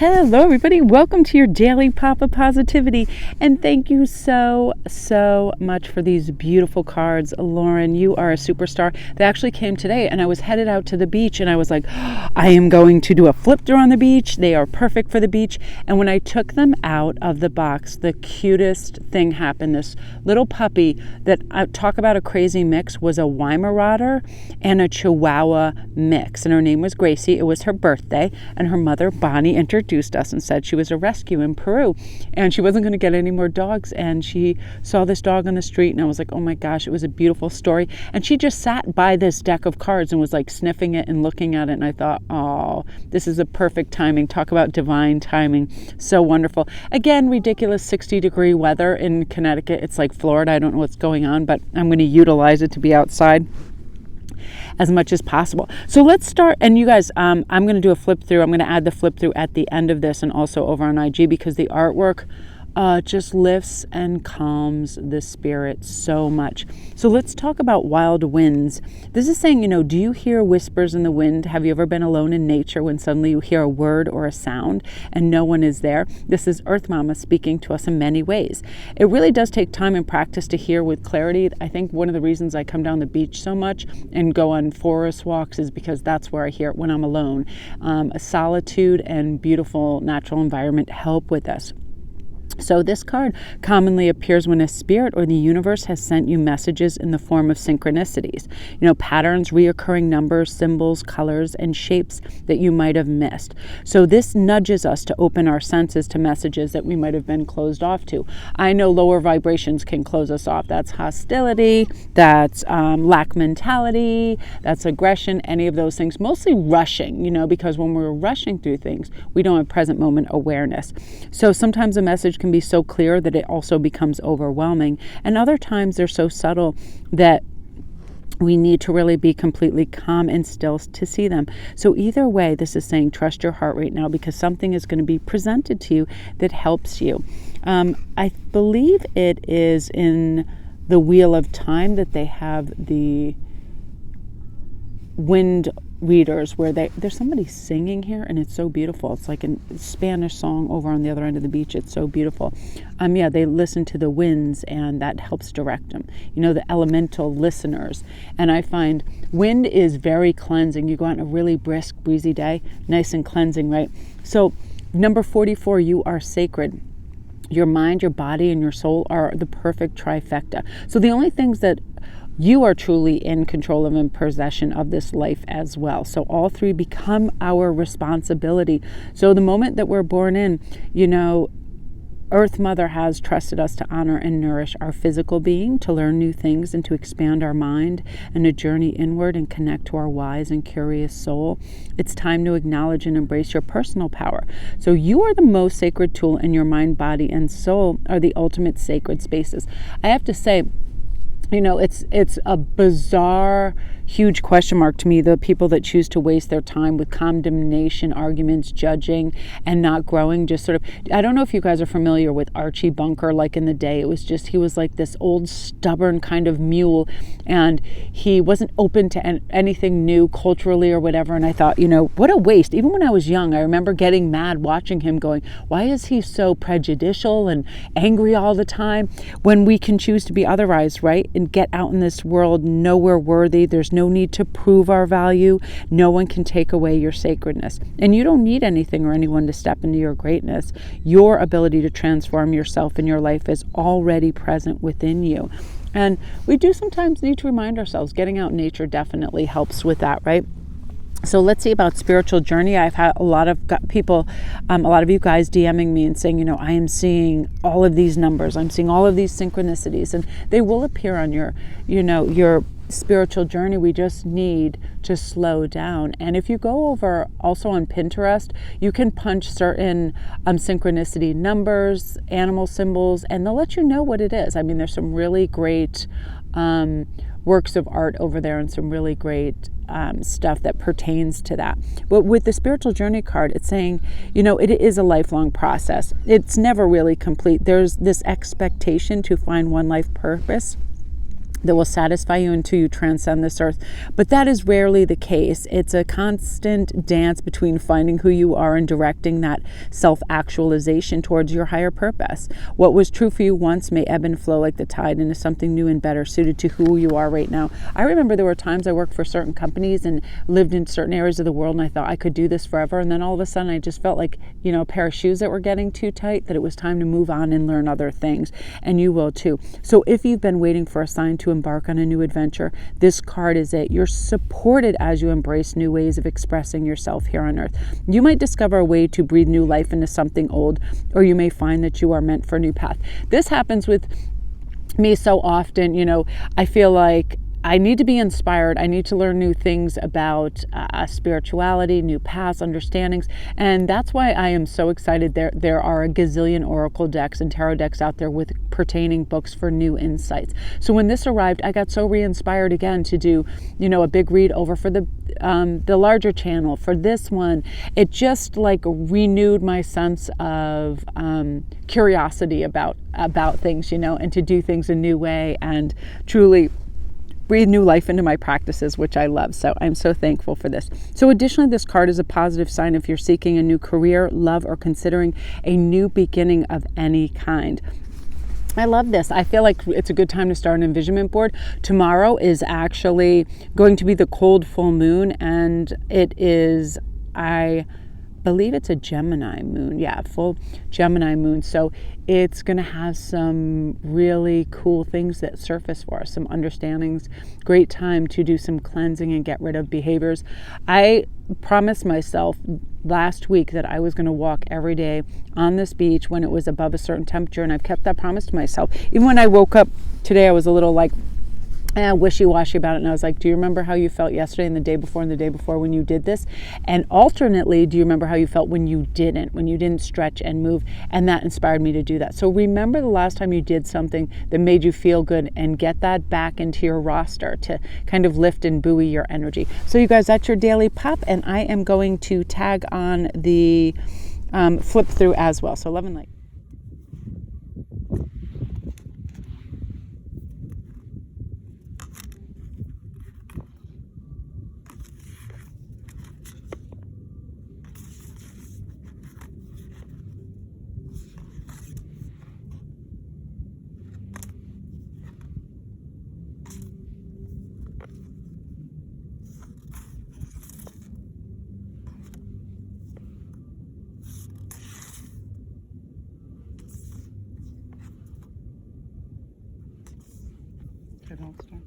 Hello, everybody. Welcome to your daily pop of positivity. And thank you so much for these beautiful cards. Lauren, you are a superstar. They actually came today, and I was headed out to the beach, and I was like, I am going to do a flip through on the beach. They are perfect for the beach. And when I took them out of the box, the cutest thing happened. This little puppy that, talk about a crazy mix, was a Weimaraner and a Chihuahua mix. And her name was Gracie. It was her birthday, and her mother, Bonnie, introduced us and said she was a rescue in Peru and she wasn't going to get any more dogs, and she saw this dog on the street, and I was like, oh my gosh, it was a beautiful story. And she just sat by this deck of cards and was like sniffing it and looking at it, and I thought, oh, this is a perfect timing. Talk about divine timing. So wonderful. Again, ridiculous 60-degree weather in Connecticut. It's like Florida. I don't know what's going on, but I'm going to utilize it to be outside as much as possible. So let's start, and you guys, I'm going to do a flip through. I'm going to add the flip through at the end of this and also over on IG, because the artwork just lifts and calms the spirit so much. So let's talk about wild winds. This is saying, do you hear whispers in the wind? Have you ever been alone in nature when suddenly you hear a word or a sound and no one is there? This is Earth Mama speaking to us in many ways. It really does take time and practice to hear with clarity. I think one of the reasons I come down the beach so much and go on forest walks is because that's where I hear it when I'm alone. Solitude and beautiful natural environment help with us. So this card commonly appears when a spirit or the universe has sent you messages in the form of synchronicities, patterns, reoccurring numbers, symbols, colors, and shapes that you might have missed. So this nudges us to open our senses to messages that we might have been closed off to. I know lower vibrations can close us off. That's hostility, that's lack mentality, that's aggression, any of those things. Mostly rushing, because when we're rushing through things, we don't have present moment awareness. So sometimes a message can be so clear that it also becomes overwhelming, and other times they're so subtle that we need to really be completely calm and still to see them. So either way, this is saying trust your heart right now, because something is going to be presented to you that helps you. I believe it is in the Wheel of Time that they have the wind readers where there's somebody singing here, and it's so beautiful. It's like a Spanish song over on the other end of the beach. It's so beautiful. They listen to the winds, and that helps direct them. The elemental listeners. And I find wind is very cleansing. You go out on a really brisk, breezy day, nice and cleansing, right? So number 44, you are sacred. Your mind, your body, and your soul are the perfect trifecta. So the only things that you are truly in control of and possession of this life as well. So all three become our responsibility. So the moment that we're born in, Earth Mother has trusted us to honor and nourish our physical being, to learn new things and to expand our mind and to journey inward and connect to our wise and curious soul. It's time to acknowledge and embrace your personal power. So you are the most sacred tool, and your mind, body, and soul are the ultimate sacred spaces. I have to say, it's a bizarre, huge question mark to me, the people that choose to waste their time with condemnation, arguments, judging, and not growing. Just sort of, I don't know if you guys are familiar with Archie Bunker. Like in the day, he was like this old stubborn kind of mule, and he wasn't open to anything new culturally or whatever. And I thought, what a waste. Even when I was young, I remember getting mad watching him going, why is he so prejudicial and angry all the time when we can choose to be otherwise, right? And get out in this world, know we're worthy. There's no need to prove our value. No one can take away your sacredness. And you don't need anything or anyone to step into your greatness. Your ability to transform yourself and your life is already present within you. And we do sometimes need to remind ourselves. Getting out in nature definitely helps with that, right? So let's see about spiritual journey. I've had a lot of people, a lot of you guys DMing me and saying, I am seeing all of these numbers. I'm seeing all of these synchronicities, and they will appear on your spiritual journey. We just need to slow down. And if you go over also on Pinterest, you can punch certain synchronicity numbers, animal symbols, and they'll let you know what it is. I mean, there's some really great works of art over there, and some really great stuff that pertains to that. But with the spiritual journey card, it's saying, it is a lifelong process. It's never really complete. There's this expectation to find one life purpose that will satisfy you until you transcend this earth. But that is rarely the case. It's a constant dance between finding who you are and directing that self-actualization towards your higher purpose. What was true for you once may ebb and flow like the tide into something new and better suited to who you are right now. I remember there were times I worked for certain companies and lived in certain areas of the world, and I thought I could do this forever. And then all of a sudden I just felt like, a pair of shoes that were getting too tight, that it was time to move on and learn other things. And you will too. So if you've been waiting for a sign to embark on a new adventure, this card is it. You're supported as you embrace new ways of expressing yourself here on earth. You might discover a way to breathe new life into something old, or you may find that you are meant for a new path. This happens with me so often. I feel like I need to be inspired. I need to learn new things about spirituality, new paths, understandings. And that's why I am so excited. There are a gazillion oracle decks and tarot decks out there with pertaining books for new insights. So when this arrived, I got so re-inspired again to do, a big read over for the larger channel. For this one, it just like renewed my sense of curiosity about things, and to do things a new way and truly breathe new life into my practices, which I love. So I'm so thankful for this. So additionally, this card is a positive sign if you're seeking a new career, love, or considering a new beginning of any kind. I love this. I feel like it's a good time to start an envisionment board. Tomorrow is actually going to be the cold full moon, and it is, I believe it's a Gemini moon. Yeah, full Gemini moon. So it's going to have some really cool things that surface for us, some understandings. Great time to do some cleansing and get rid of behaviors. I promised myself last week that I was going to walk every day on this beach when it was above a certain temperature, and I've kept that promise to myself. Even when I woke up today, I was a little like wishy-washy about it, and I was like, do you remember how you felt yesterday and the day before when you did this? And alternately, do you remember how you felt when you didn't stretch and move? And that inspired me to do that. So remember the last time you did something that made you feel good, and get that back into your roster to kind of lift and buoy your energy. So you guys, that's your daily pop, and I am going to tag on the flip through as well. So love and light. Good old stuff.